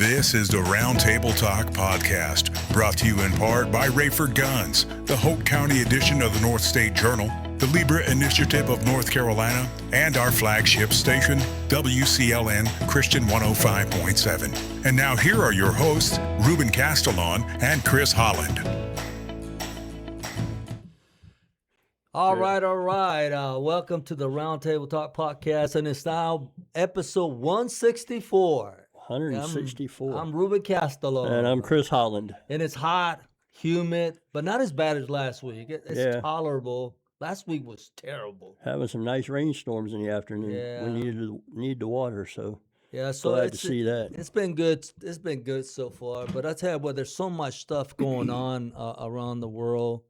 This is the Roundtable Talk podcast, brought to you in part by Rayford Guns, the Hoke County edition of the North State Journal, the Libra Initiative of North Carolina, and our flagship station, WCLN Christian 105.7. And now here are your hosts, Ruben Castellon and Chris Holland. All right. Welcome to the Roundtable Talk podcast, and it's now episode 164. 164. I'm Ruben Castellon. And I'm Chris Holland. And it's hot, humid, but not as bad as last week. It's tolerable. Last week was terrible. Having some nice rainstorms in the afternoon. Yeah. We need the water, so so glad to see that. It's been good. It's been good so far. But I tell you what, there's so much stuff going on around the world.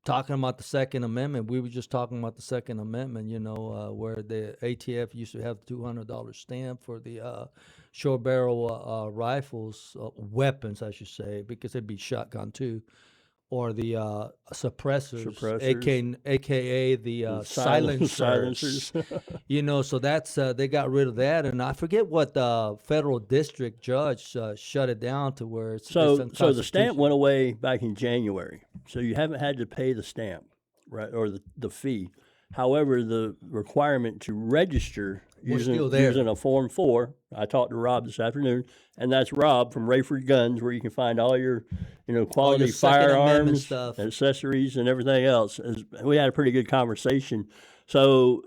Talking about the Second Amendment, we were just talking about the Second Amendment, where the ATF used to have the $200 stamp for the short barrel rifles, weapons, I should say, because it'd be shotgun too, or the suppressors, aka the silencers. So that's they got rid of that, and I forget what the federal district judge shut it down to where it's so the stamp went away back in January, so you haven't had to pay the stamp, right, or the fee. However, the requirement to register using a Form 4, I talked to Rob this afternoon, and that's Rob from Rayford Guns, where you can find all your, quality firearms, stuff, accessories, and everything else. We had a pretty good conversation. So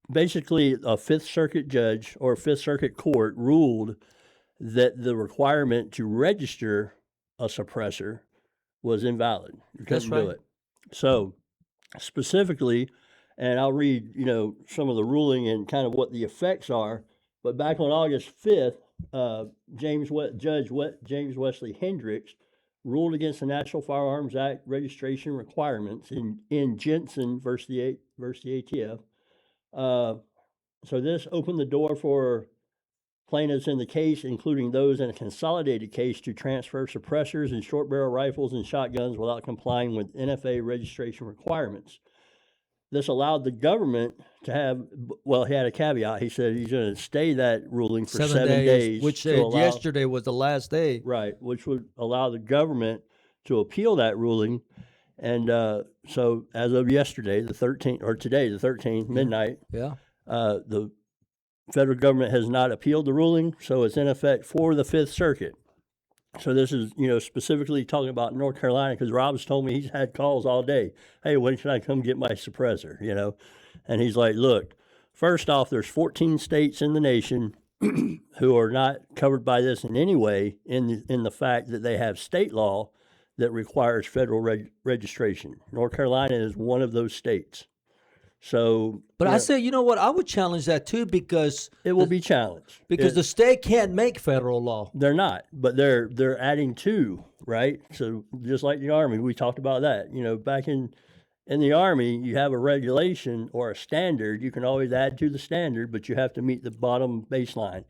basically, a Fifth Circuit judge or Fifth Circuit court ruled that the requirement to register a suppressor was invalid. You couldn't do it. So specifically, and I'll read, some of the ruling and kind of what the effects are. But back on August 5th, Judge James Wesley Hendricks ruled against the National Firearms Act registration requirements in Jensen versus the ATF. So this opened the door for plaintiffs in the case, including those in a consolidated case, to transfer suppressors and short barrel rifles and shotguns without complying with NFA registration requirements. This allowed the government to have, he had a caveat. He said he's going to stay that ruling for 7 days. Which yesterday was the last day. Right, which would allow the government to appeal that ruling. And so as of yesterday, the 13th, midnight, the federal government has not appealed the ruling, so it's in effect for the Fifth Circuit. So this is, specifically talking about North Carolina, because Rob's told me he's had calls all day. Hey, when can I come get my suppressor, And he's like, look, first off, there's 14 states in the nation who are not covered by this in any way in the fact that they have state law that requires federal registration. North Carolina is one of those states. So, but I say, I would challenge that too, because it will be challenged because the state can't make federal law. They're not, but they're adding to, right? So just like the Army, we talked about that. Back in the Army, you have a regulation or a standard. You can always add to the standard, but you have to meet the bottom baseline.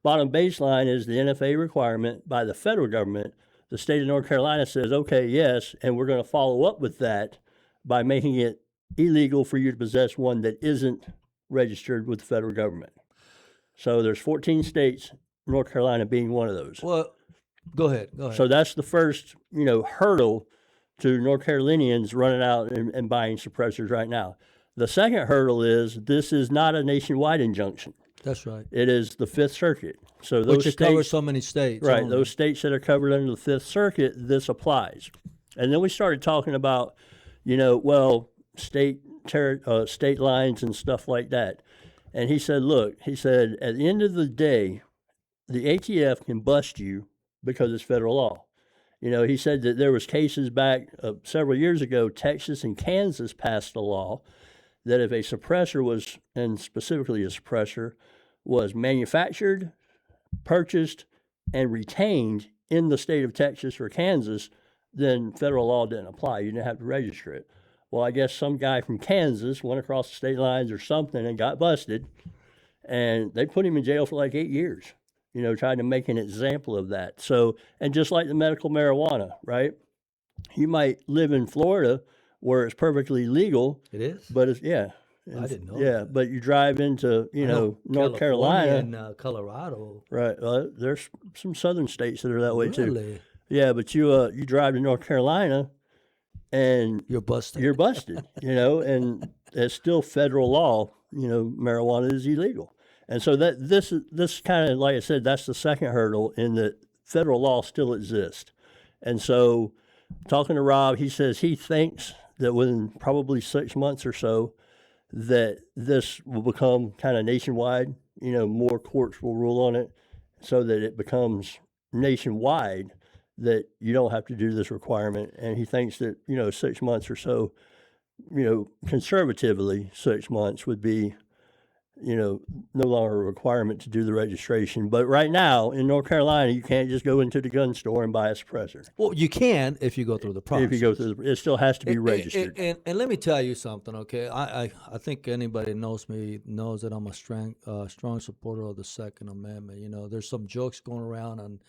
Bottom baseline is the NFA requirement by the federal government. The state of North Carolina says, okay, yes, and we're going to follow up with that by making it illegal for you to possess one that isn't registered with the federal government. So there's 14 states, North Carolina being one of those. Well, go ahead. So that's the first, hurdle to North Carolinians running out and buying suppressors right now. The second hurdle is this is not a nationwide injunction. That's right. It is the Fifth Circuit. So those states covers so many states. Right. Those states that are covered under the Fifth Circuit, this applies. And then we started talking about, state lines and stuff like that. And he said, at the end of the day, the ATF can bust you because it's federal law. He said that there was cases back several years ago, Texas and Kansas passed a law that if a suppressor was, and specifically a suppressor, was manufactured, purchased, and retained in the state of Texas or Kansas, then federal law didn't apply. You didn't have to register it. Well, I guess some guy from Kansas went across the state lines or something and got busted, and they put him in jail for like 8 years, trying to make an example of that. So, and just like the medical marijuana, right? You might live in Florida where it's perfectly legal. It is? But it's I didn't know Yeah, that. but you drive into, I know North California Carolina. and Colorado. Right. There's some southern states that are that way too. Really? Yeah, but you drive to North Carolina and You're busted. you're busted, and it's still federal law. Marijuana is illegal, and so this kind of, like I said, that's the second hurdle in that federal law still exists. And so, talking to Rob, he says he thinks that within probably 6 months or so, that this will become kind of nationwide. More courts will rule on it, so that it becomes nationwide, that you don't have to do this requirement. And he thinks that 6 months or so, conservatively 6 months would be no longer a requirement to do the registration. But right now in North Carolina, you can't just go into the gun store and buy a suppressor. Well, you can if you go through the process. If you go through it still has to be registered. And let me tell you something, okay? I think anybody knows me knows that I'm a strong supporter of the Second Amendment. There's some jokes going around on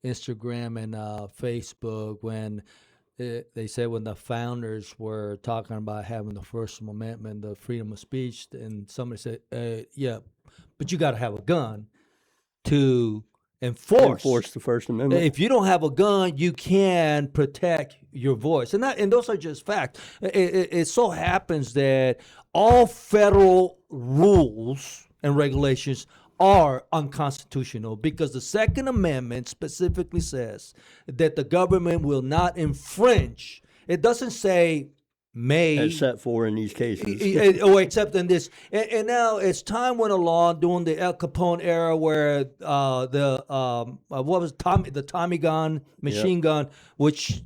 Instagram and Facebook when they say when the founders were talking about having the First Amendment, the freedom of speech, and somebody said, yeah, but you got to have a gun to enforce the First Amendment. If you don't have a gun, you can protect your voice. And those are just facts. It so happens that all federal rules and regulations are unconstitutional because the Second Amendment specifically says that the government will not infringe. It doesn't say may. As set for in these cases. Except in this. And now as time went along during the Al Capone era where what was the Tommy gun, machine gun, which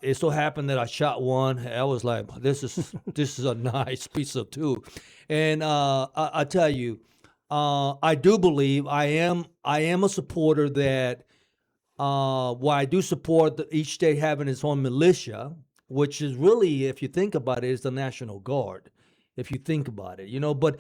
it so happened that I shot one. I was like, this is a nice piece of tool. And I tell you, I do believe I am a supporter that while I do support each state having its own militia, which is really, if you think about it, is the National Guard. If you think about it, but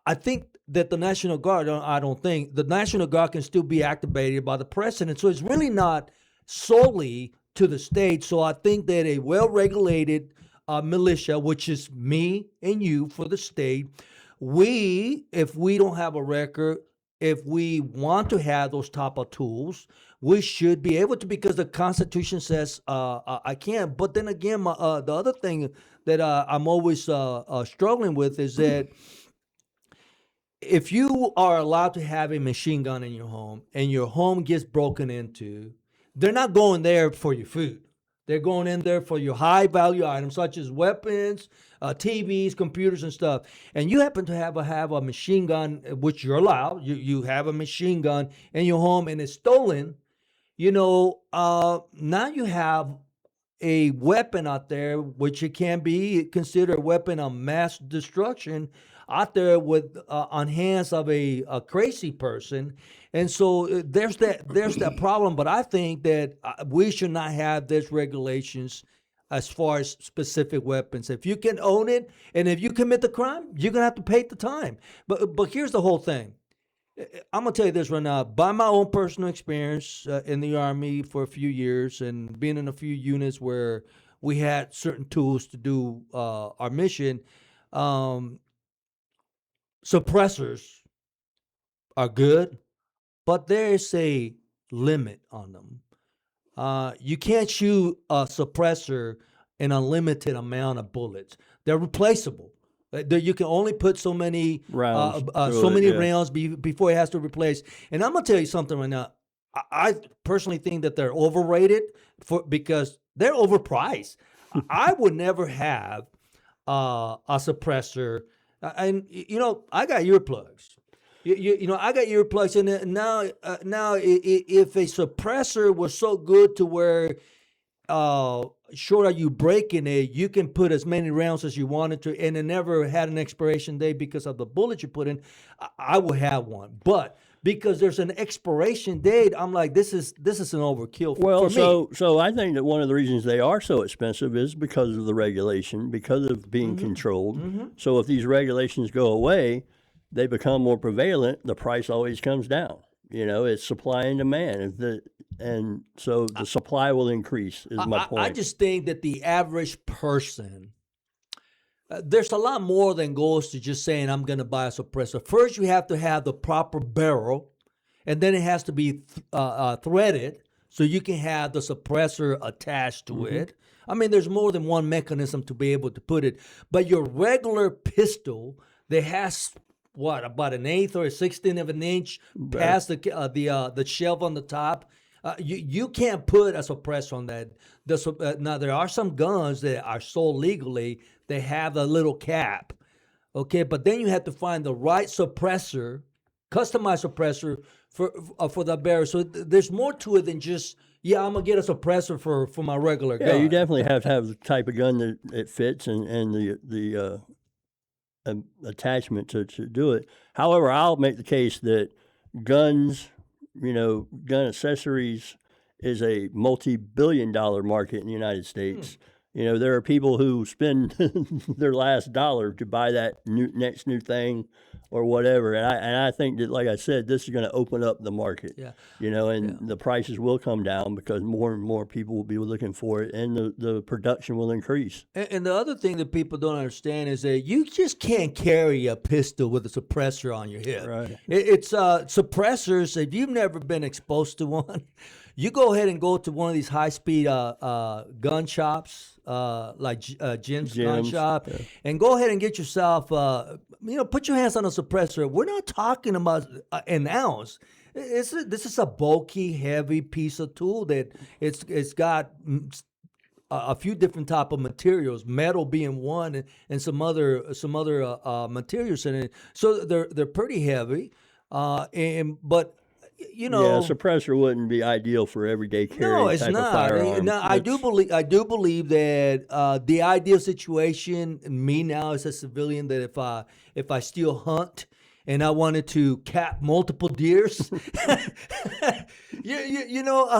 I think that the National Guard, I don't think the National Guard can still be activated by the president. So it's really not solely to the state. So I think that a well-regulated militia, which is me and you for the state, if we don't have a record, if we want to have those type of tools, we should be able to, because the Constitution says I can. But then again, the other thing that I'm always struggling with is that if you are allowed to have a machine gun in your home and your home gets broken into, they're not going there for your food. They're going in there for your high value items such as weapons, TVs, computers, and stuff. And you happen to have a machine gun, which you're allowed. You have a machine gun in your home and it's stolen. Now you have a weapon out there, which it can be considered a weapon of mass destruction out there with on hands of a crazy person. And so there's that problem. But I think that we should not have these regulations as far as specific weapons. If you can own it, and if you commit the crime, you're gonna have to pay the time. But here's the whole thing. I'm gonna tell you this right now. By my own personal experience in the Army for a few years and being in a few units where we had certain tools to do our mission, suppressors are good, but there's a limit on them. You can't shoot a suppressor an unlimited amount of bullets. They're replaceable. You can only put so many rounds, rounds before it has to replace. And I'm gonna tell you something right now. I personally think that they're overrated because they're overpriced. I would never have a suppressor. And I got earplugs. I got earplugs, and now if a suppressor was so good to where short of you breaking it, you can put as many rounds as you wanted to, and it never had an expiration date because of the bullet you put in, I would have one. But because there's an expiration date, I'm like, this is an overkill for me. So I think that one of the reasons they are so expensive is because of the regulation, because of being controlled. Mm-hmm. So if these regulations go away, they become more prevalent, the price always comes down. It's supply and demand. And so the supply will increase, is my point. I just think that the average person, there's a lot more than goes to just saying I'm going to buy a suppressor. First, you have to have the proper barrel, and then it has to be threaded so you can have the suppressor attached to it. I mean, there's more than one mechanism to be able to put it. But your regular pistol that has what, about an eighth or a 16th of an inch past the shelf on the top. You can't put a suppressor on that. Now there are some guns that are sold legally. They have a little cap, okay. But then you have to find the right suppressor, customized suppressor for the barrel. So there's more to it than just I'm gonna get a suppressor for my regular gun. Yeah, you definitely have to have the type of gun that it fits and the attachment to do it. However, I'll make the case that guns, gun accessories is a multi-billion-dollar market in the United States. There are people who spend their last dollar to buy that next new thing or whatever. And I think that, like I said, this is going to open up the market. Yeah. The prices will come down because more and more people will be looking for it, and the production will increase. And the other thing that people don't understand is that you just can't carry a pistol with a suppressor on your hip. Right. It's suppressors. If you've never been exposed to one, you go ahead and go to one of these high-speed gun shops, like Jim's gun shop, and go ahead and get yourself, put your hands on a suppressor. We're not talking about an ounce. This is a bulky, heavy piece of tool that it's got a few different type of materials, metal being one, and some other materials in it. So they're pretty heavy, but. Suppressor wouldn't be ideal for everyday carry. No, it's type not. Of firearm. No, I do believe that the ideal situation, me now as a civilian, that if I still hunt and I wanted to cap multiple deers, a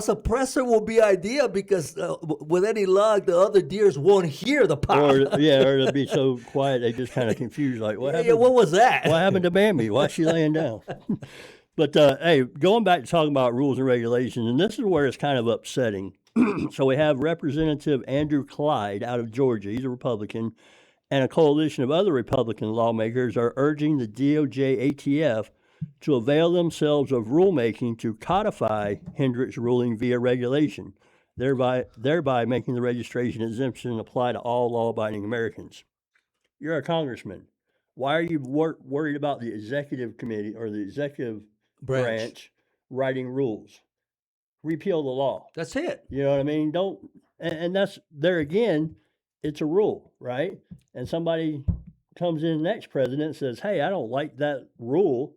suppressor will be ideal because with any luck, the other deers won't hear the pop. Or it'll be so quiet they just kind of confused, like what happened? Yeah, what was that? What happened to Bambi? Why is she laying down? But, hey, going back to talking about rules and regulations, and this is where it's kind of upsetting. So we have Representative Andrew Clyde out of Georgia. He's a Republican. And a coalition of other Republican lawmakers are urging the DOJ ATF to avail themselves of rulemaking to codify Hendrick's ruling via regulation, thereby making the registration exemption apply to all law-abiding Americans. You're a congressman. Why are you worried about the executive committee or the executive branch writing rules? Repeal the law. That's it. You know what I mean? And that's there again. It's a rule, right? And somebody comes in, next president, and says, "Hey, I don't like that rule.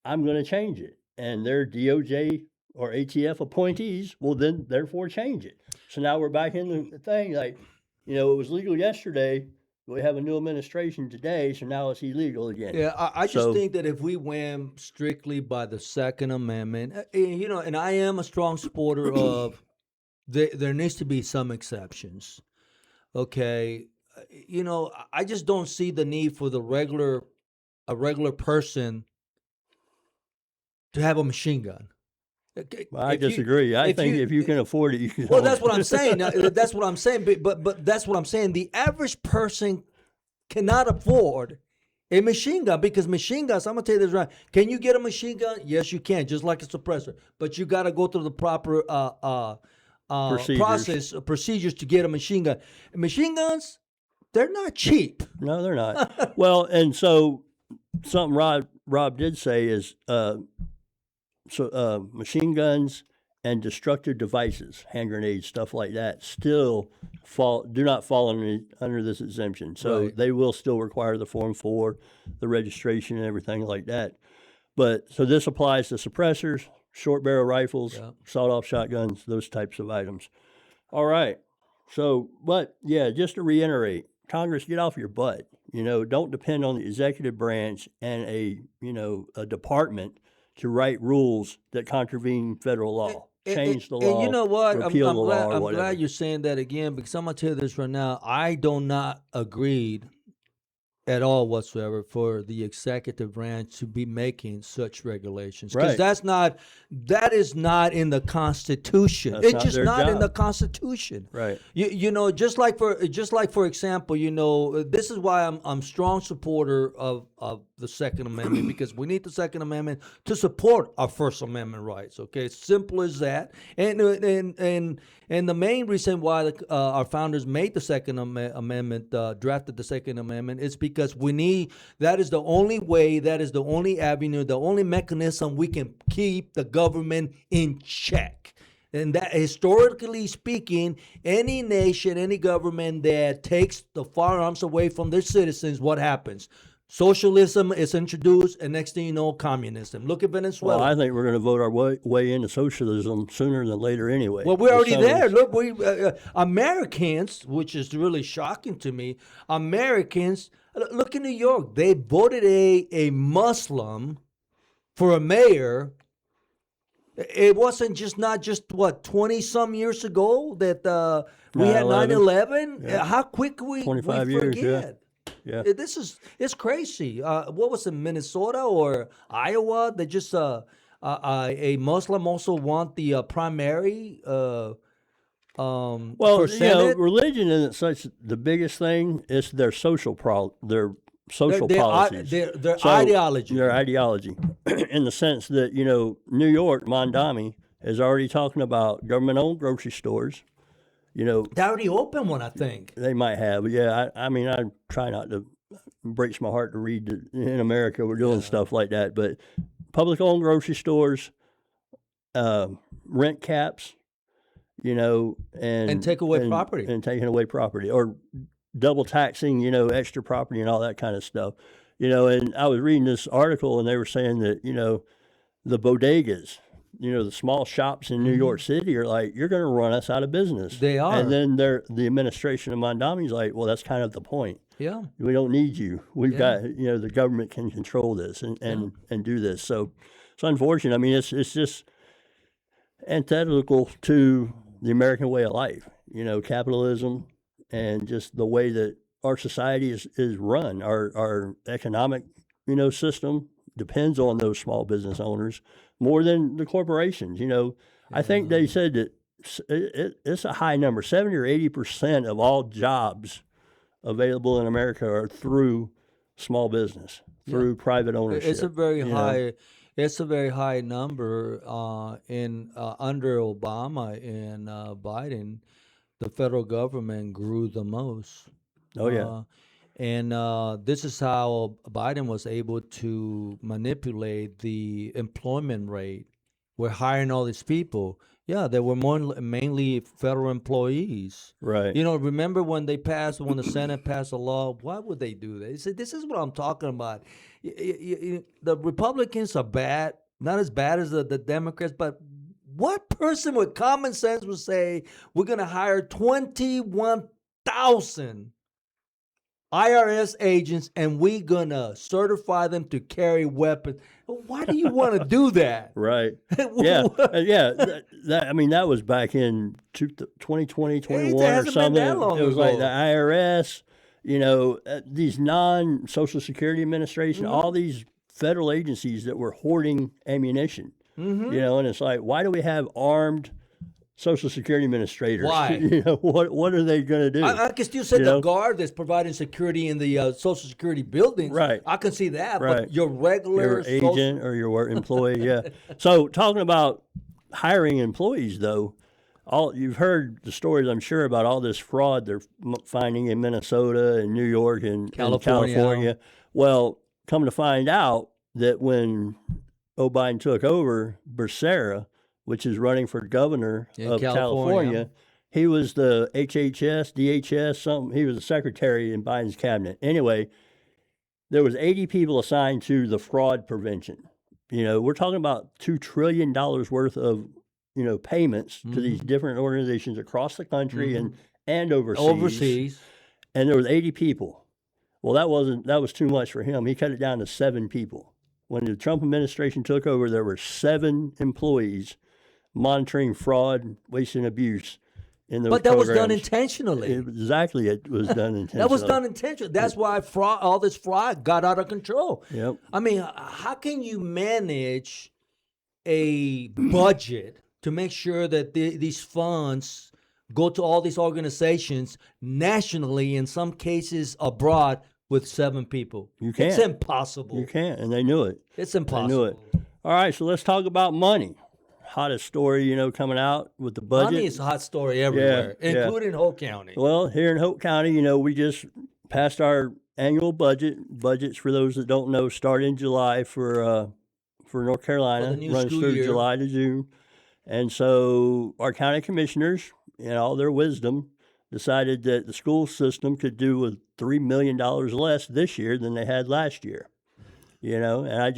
I'm going to change it." And their DOJ or ATF appointees will then therefore change it. So now we're back in the thing like, it was legal yesterday. We have a new administration today, so now it's illegal again. Yeah, I just think that if we went strictly by the Second Amendment, and I am a strong supporter of, there needs to be some exceptions. Okay, I just don't see the need for a regular person to have a machine gun. Well, I disagree. I think if you can afford it, you can. Well, that's what I'm saying. That's what I'm saying. But that's what I'm saying. The average person cannot afford a machine gun because machine guns. I'm gonna tell you this right. Can you get a machine gun? Yes, you can, just like a suppressor. But you got to go through the proper procedures to get a machine gun. Machine guns, they're not cheap. No, they're not. Well, and so something Rob did say is. Machine guns and destructive devices, hand grenades, stuff like that, still do not fall under this exemption. So They will still require the Form 4, the registration, and everything like that. But so this applies to suppressors, short barrel rifles, sawed-off shotguns, those types of items. All right. So, just to reiterate, Congress, get off your butt. Don't depend on the executive branch and a department to write rules that contravene federal law. Change the law. And you know what? I'm glad you're saying that again because I'm going to tell you this right now. I do not agree at all whatsoever for the executive branch to be making such regulations, because Right. that is not in the Constitution. That's It's not just their not in the job. Constitution. Right. You know, just like for example, you know, this is why I'm strong supporter of the Second Amendment, because we need the Second Amendment to support our First Amendment rights. Okay, it's simple as that. And the main reason why our founders made the Second Amendment, drafted the Second Amendment, is because that is the only way, that is the only avenue, the only mechanism we can keep the government in check. And that, historically speaking, any nation, any government that takes the firearms away from their citizens, what happens? Socialism is introduced, and next thing you know, communism. Look at Venezuela. Well, I think we're going to vote our way into socialism sooner than later anyway. Well, we're already there. Some- Look, Americans, which is really shocking to me, Americans, look in New York. They voted a Muslim for a mayor. It wasn't not just what, 20 some years ago that we had 9/11. Yeah. How quick we 25 we years, forget. yeah. It's crazy. What was it, Minnesota or Iowa? They just a Muslim also want the primary. Well, For Senate. religion isn't such the biggest thing. It's their social policies. Their So, ideology. Their ideology, in the sense that, New York, Mondami, is already talking about government-owned grocery stores. They already opened one, I think. They might have. Yeah, I mean, I try not to. It breaks my heart to read that in America we're doing stuff like that. But public-owned grocery stores, rent caps, and take away property. and taking away property, or double taxing, extra property and all that kind of stuff. And I was reading this article, and they were saying that, the bodegas, the small shops in New York City are like, you're going to run us out of business. They are. And then the administration of Mondami's like, well, that's kind of the point. Yeah. We don't need you. We've got, the government can control this and do this. So it's unfortunate. I mean, it's just antithetical to the American way of life, capitalism, and just the way that our society is run. Our economic, system depends on those small business owners more than the corporations. I think they said that it's a high number. 70 or 80% of all jobs available in America are through small business, through private ownership. It's a very high. It's a very high number. In under Obama and Biden, the federal government grew the most. Oh, yeah. And this is how Biden was able to manipulate the employment rate. We're hiring all these people. Yeah, they were mainly federal employees. Right. Remember when the Senate passed a law? Why would they do that? They said, this is what I'm talking about. The Republicans are bad, not as bad as the Democrats, but what person with common sense would say we're going to hire 21,000 IRS agents and we're going to certify them to carry weapons? Why do you want to do that? Right. Yeah. That was back in 2020, 21 or hasn't been something. that long It was like ago. the IRS, these non-Social Security Administration, all these federal agencies that were hoarding ammunition. And it's like, why do we have armed Social Security administrators? Why? What are they going to do? I can still say the guard that's providing security in the Social Security buildings. Right. I can see that. Right. But your regular Your agent or your employee, yeah. So talking about hiring employees, though, you've heard the stories, I'm sure, about all this fraud they're finding in Minnesota and New York and California. Well, come to find out that when Biden took over, Becerra, which is running for governor of California, he was the HHS, DHS, something. He was a secretary in Biden's cabinet. Anyway, there was 80 people assigned to the fraud prevention. We're talking about $2 trillion worth of, payments to these different organizations across the country and overseas. And there was 80 people. Well, that was too much for him. He cut it down to 7 people. When the Trump administration took over, there were 7 employees monitoring fraud, waste, and abuse in those But that was done programs. intentionally. Exactly, it was done intentionally. That was done intentionally. That's why all this fraud got out of control. Yep. I mean, how can you manage a budget to make sure that these funds go to all these organizations nationally, in some cases abroad, with 7 people? You can't. It's impossible. You can't, and they knew it. It's They impossible. knew it. All right, so let's talk about money. Hottest story, coming out with the budget. Money is a hot story everywhere, Yeah. including Hoke County. Well, here in Hoke County, we just passed our annual budget. Budgets, for those that don't know, start in July for North Carolina. For the new runs school through year. July to June. And so our county commissioners, in all their wisdom, decided that the school system could do with $3 million less this year than they had last year. And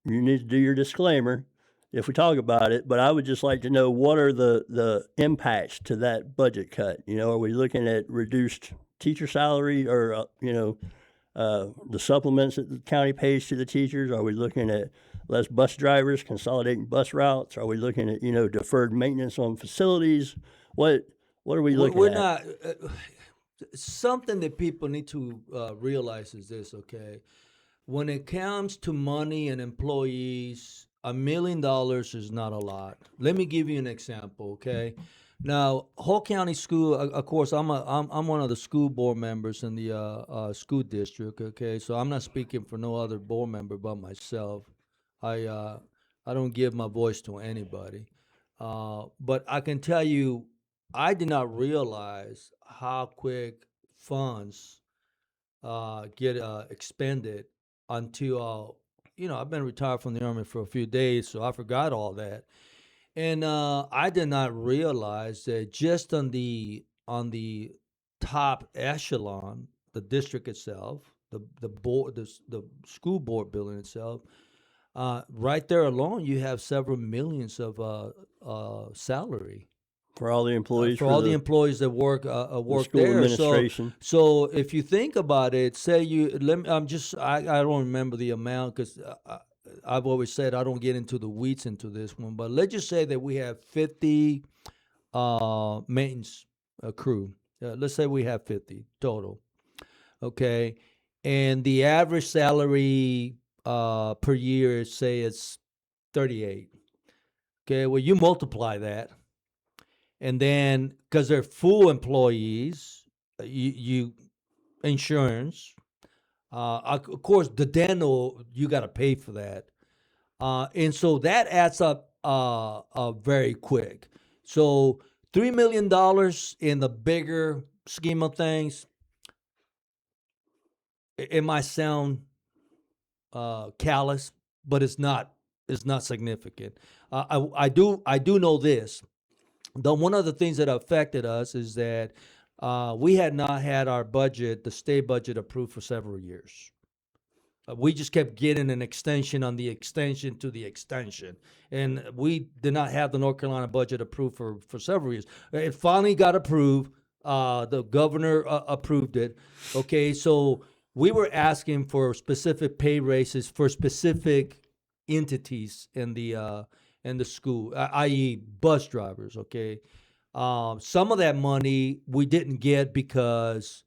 you need to do your disclaimer if we talk about it, but I would just like to know, what are the impacts to that budget cut? Are we looking at reduced teacher salary, or the supplements that the county pays to the teachers? Are we looking at less bus drivers, consolidating bus routes? Are we looking at deferred maintenance on facilities? What are we looking We're at? not. Something that people need to realize is this, okay? When it comes to money and employees, $1 million is not a lot. Let me give you an example, okay? Now, Hoke County School, of course, I'm one of the school board members in the school district, okay? So I'm not speaking for no other board member but myself. I don't give my voice to anybody. But I can tell you, I did not realize how quick funds get expended until, I've been retired from the Army for a few days, so I forgot all that. And I did not realize that just on the top echelon, the district itself, the board, the school board building itself, right there alone, you have several millions of salary For all the employees, for all the employees that work school there. administration. So if you think about it, say I don't remember the amount, because I've always said I don't get into the weeds into this one, but let's just say that we have 50 maintenance crew. Let's say we have 50 total, okay, and the average salary per year, say it's 38. Okay, well, you multiply that. And then, because they're full employees, you insurance, of course, the dental, you got to pay for that, and so that adds up very quick. So $3 million in the bigger scheme of things, it might sound callous, but it's not. It's not significant. I do know this. One of the things that affected us is that we had not had our budget, the state budget, approved for several years. We just kept getting an extension on the extension to the extension. And we did not have the North Carolina budget approved for several years. It finally got approved. The governor approved it. Okay, so we were asking for specific pay raises for specific entities in the school, i.e. bus drivers, okay? Some of that money we didn't get because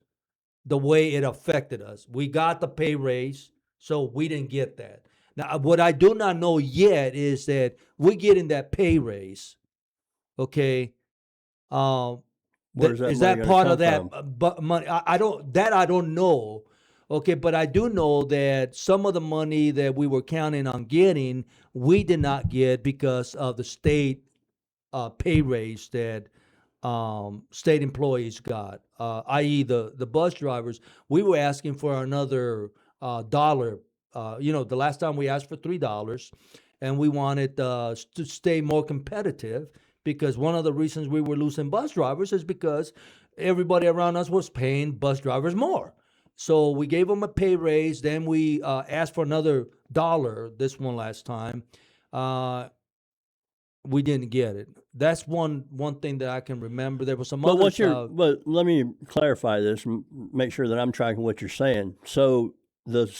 the way it affected us. We got the pay raise, so we didn't get that. Now, what I do not know yet is that we're getting that pay raise, okay? Where's that is money that gonna part come of that from? money? I don't know. Okay, but I do know that some of the money that we were counting on getting, we did not get because of the state pay raise that state employees got, i.e. the bus drivers. We were asking for another dollar. The last time we asked for $3, and we wanted to stay more competitive, because one of the reasons we were losing bus drivers is because everybody around us was paying bus drivers more. So we gave them a pay raise. Then we asked for another $1 this one last time. We didn't get it. That's one thing that I can remember. There was some But other but let me clarify this and make sure that I'm tracking what you're saying. So the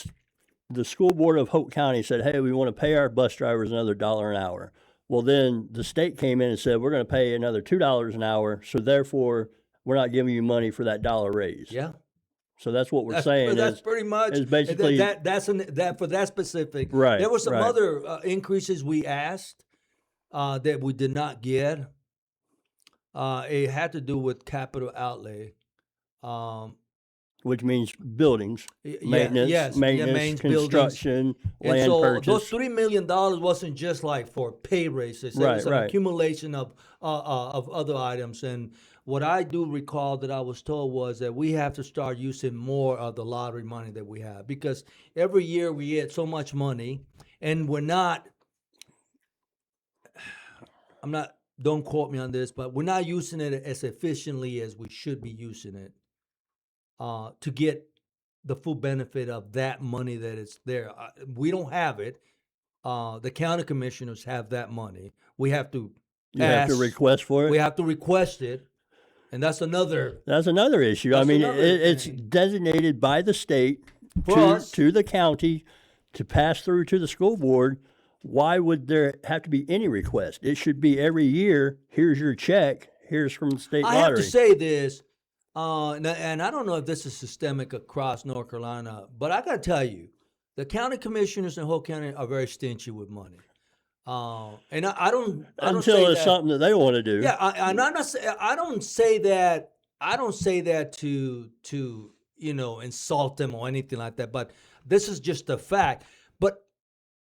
school board of Hoke County said, hey, we want to pay our bus drivers another $1 an hour. Well, then the state came in and said, we're going to pay another $2 an hour. So therefore, we're not giving you money for that dollar raise. Yeah. So that's what we're saying. That's pretty much is basically that for that specific. Right, There were some right. other increases we asked that we did not get. It had to do with capital outlay. Which means buildings, maintenance, buildings. construction, And land so purchase. those $3 million wasn't just like for pay raises. It was an accumulation of other items. And what I do recall that I was told was that we have to start using more of the lottery money that we have, because every year we get so much money, and don't quote me on this, but we're not using it as efficiently as we should be using it to get the full benefit of that money that is there. We don't have it. The county commissioners have that money. We have to have to request for it. We have to request it, and that's another issue. I mean, it's designated by the state to the county to pass through to the school board. Why would there have to be any request? It should be every year. Here's your check. Here's from the state lottery. I have to say this, and I don't know if this is systemic across North Carolina, but I got to tell you, the county commissioners in Hoke County are very stingy with money. And I don't until it's something that they want to do. Yeah, I don't say that. I don't say that to insult them or anything like that. But this is just a fact. But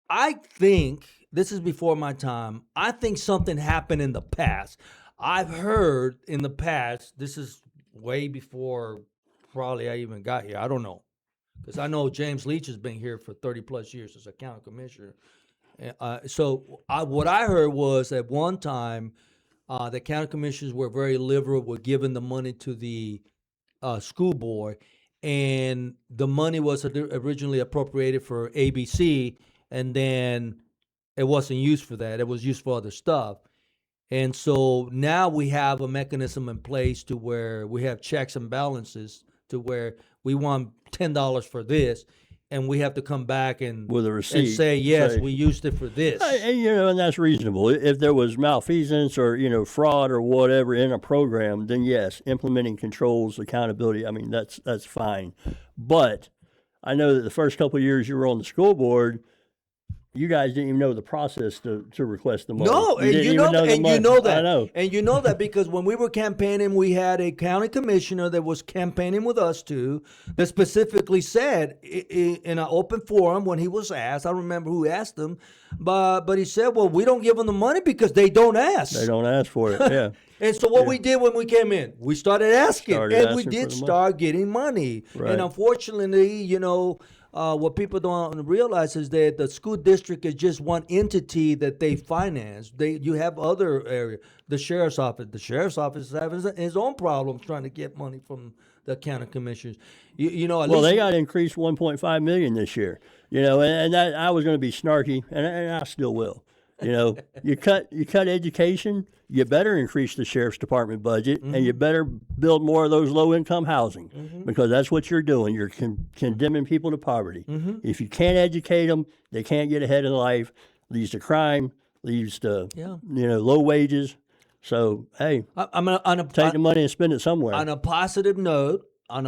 I think this is before my time. I think something happened in the past. I've heard in the past. This is way before probably I even got here. I don't know, because I know James Leach has been here for 30 plus years as a county commissioner. What I heard was at one time the county commissioners were very liberal with giving the money to the school board, and the money was originally appropriated for ABC, and then it wasn't used for that. It was used for other stuff. And so now we have a mechanism in place to where we have checks and balances to where we want $10 for this, and we have to come back and with a receipt and say, yes, we used it for this. And that's reasonable. If there was malfeasance or fraud or whatever in a program, then yes, implementing controls, accountability. I mean, that's fine. But I know that the first couple of years you were on the school board, you guys didn't even know the process to request the money. No, and you know that. I know. And you know that because when we were campaigning, we had a county commissioner that was campaigning with us too, that specifically said in an open forum when he was asked, I don't remember who asked him, but he said, well, we don't give them the money because they don't ask. They don't ask for it, yeah. And so what we did when we came in, we started asking, and we did start getting money. Right. And unfortunately, what people don't realize is that the school district is just one entity that they finance. You have other areas. The sheriff's office. The sheriff's office is having his own problems trying to get money from the county commissioners. They got increased $1.5 million this year. And that I was going to be snarky, and I still will. You cut education, you better increase the sheriff's department budget, and you better build more of those low-income housing, because that's what you're doing. You're condemning people to poverty. If you can't educate them, they can't get ahead in life. Leads to crime, leads to low wages. So hey, take the money and spend it somewhere. On a positive note, we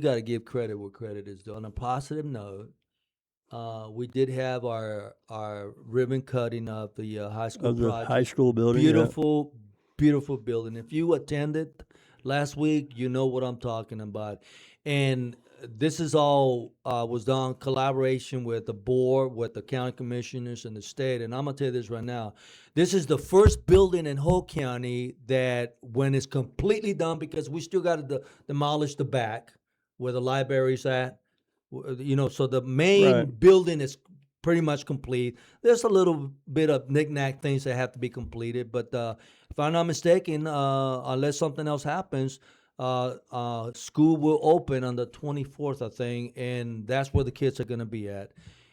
got to give credit where credit is due. On a positive note. We did have our ribbon cutting of the high school project. High school building. Beautiful, beautiful building. If you attended last week, you know what I'm talking about. And this is all was done in collaboration with the board, with the county commissioners and the state. And I'm going to tell you this right now. This is the first building in Hoke County that when it's completely done, because we still got to demolish the back where the library's at. So the main building is pretty much complete. There's a little bit of knick-knack things that have to be completed, but if I'm not mistaken, unless something else happens, school will open on the 24th, I think, and that's where the kids are going to be at.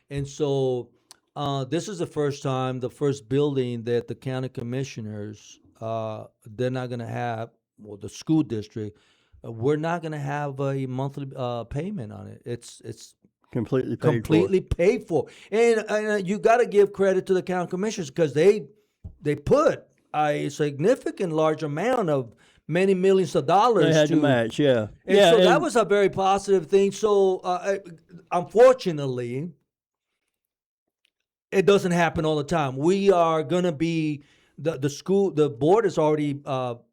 And so this is the first building that the county commissioners, they're not going to have, the school district, we're not going to have a monthly payment on it. It's completely paid for. And you got to give credit to the county commissioners because they put a significant large amount of many millions of dollars. They had to match, yeah. And so that was a very positive thing. So unfortunately, it doesn't happen all the time. We are going to be the board is already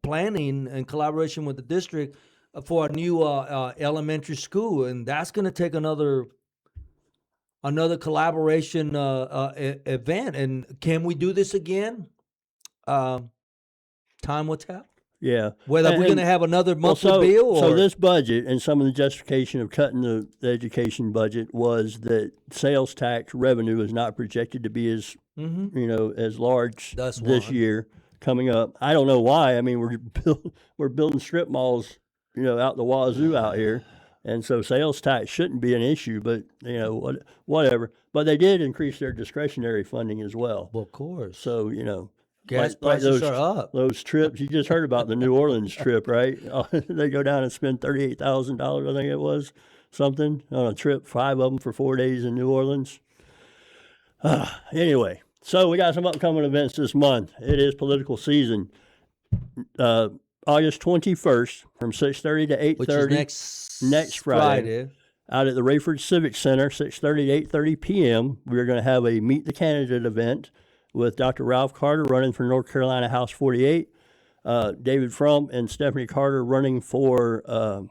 planning in collaboration with the district for a new elementary school, and that's going to take another collaboration event. And can we do this again? Time will tell. Yeah. Whether we're going to have another monthly bill or... So this budget and some of the justification of cutting the education budget was that sales tax revenue is not projected to be as, as large this year coming up. I don't know why. I mean, we're building strip malls, out the wazoo out here. And so sales tax shouldn't be an issue, but, whatever. But they did increase their discretionary funding as well. Well, of course. So, gas prices are up. Those trips, you just heard about the New Orleans trip, right? They go down and spend $38,000, I think it was, something, on a trip, 5 of them for 4 days in New Orleans. Anyway, so we got some upcoming events this month. It is political season. August 21st from 6:30 to 8:30. Which is next Friday. Out at the Rayford Civic Center, 6:30 to 8:30 p.m. We're going to have a Meet the Candidate event with Dr. Ralph Carter running for North Carolina House 48, David Frump and Stephanie Carter running for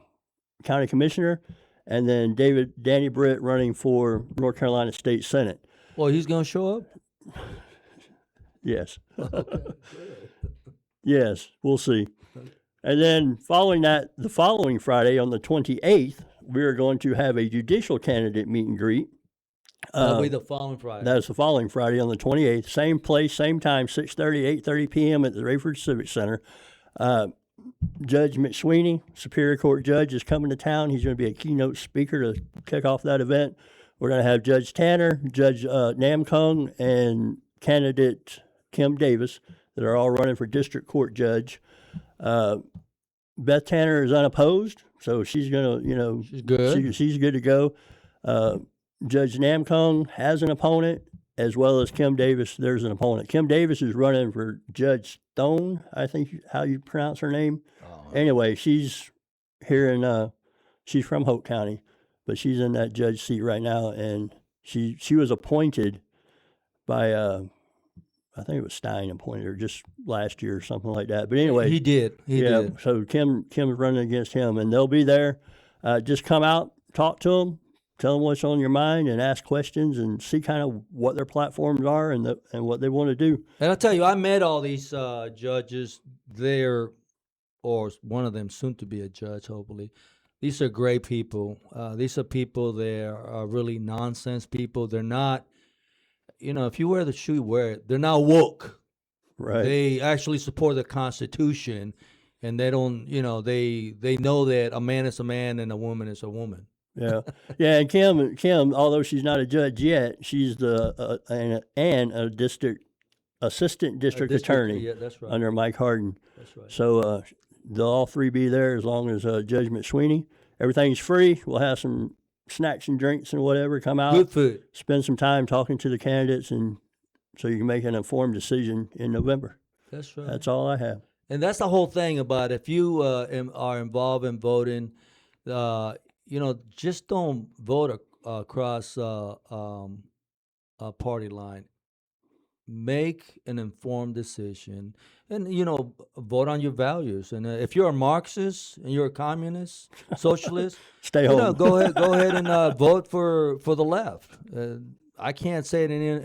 County Commissioner, and then Danny Britt running for North Carolina State Senate. Well, he's going to show up? Yes. Yes, we'll see. And then following that, the following Friday on the 28th, we're going to have a judicial candidate meet and greet. That'll be the following Friday. That is the following Friday on the 28th. Same place, same time, 6:30, 8:30 p.m. at the Rayford Civic Center. Judge McSweeney, Superior Court Judge, is coming to town. He's going to be a keynote speaker to kick off that event. We're going to have Judge Tanner, Judge Namkung, and candidate Kim Davis that are all running for District Court Judge. Beth Tanner is unopposed, so she's going to, she's good. She's good to go. Judge Namkung has an opponent, as well as Kim Davis. There's an opponent. Kim Davis is running for Judge Stone, I think how you pronounce her name. Anyway, she's here she's from Hoke County, but she's in that judge seat right now, and she was appointed by, I think it was Stein appointed her just last year or something like that. But anyway. He did. He did. So Kim's running against him, and they'll be there. Just come out, talk to them. Tell them what's on your mind and ask questions and see kind of what their platforms are and what they want to do. And I'll tell you, I met all these judges there, or one of them soon to be a judge, hopefully. These are great people. These are people that are really nonsense people. They're not, if you wear the shoe, you wear it. They're not woke. Right. They actually support the Constitution, and they don't, they know that a man is a man and a woman is a woman. Yeah, and Kim, although she's not a judge yet, she's the a district assistant district attorney that's right. under Mike Harden. That's right. So they'll all three be there as long as Judge McSweeney. Everything's free. We'll have some snacks and drinks and whatever. Come out, good food. Spend some time talking to the candidates, and so you can make an informed decision in November. That's right. That's all I have. And that's the whole thing about if you are involved in voting. Just don't vote across a party line. Make an informed decision, and vote on your values. And if you're a Marxist and you're a communist, socialist, stay home. Go ahead and vote for the left. I can't say it in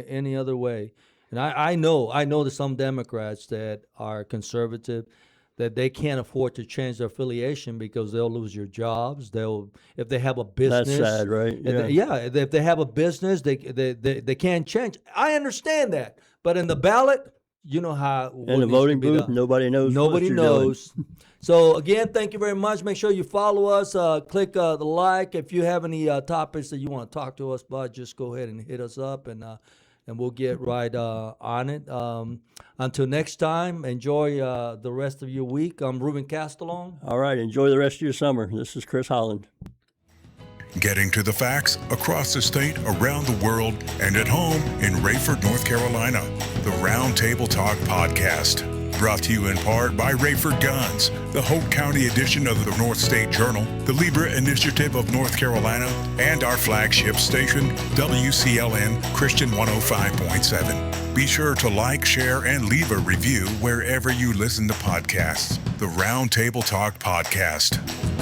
any other way. And I know there's some Democrats that are conservative, that they can't afford to change their affiliation because they'll lose your jobs. If they have a business. That's sad, right? Yeah. If they have a business, they can't change. I understand that, but in the ballot, you know how. In the voting booth, nobody knows. Nobody knows. So again, thank you very much. Make sure you follow us. Click the like. If you have any topics that you want to talk to us about, just go ahead and hit us up, and we'll get right on it. Until next time, enjoy the rest of your week. I'm Ruben Castellon. All right, enjoy the rest of your summer. This is Chris Holland. Getting to the facts across the state, around the world, and at home in Rayford, North Carolina. The Roundtable Talk podcast. Brought to you in part by Rayford Guns, the Hoke County edition of the North State Journal, the Libre Initiative of North Carolina, and our flagship station, WCLN Christian 105.7. Be sure to like, share, and leave a review wherever you listen to podcasts. The Roundtable Talk podcast.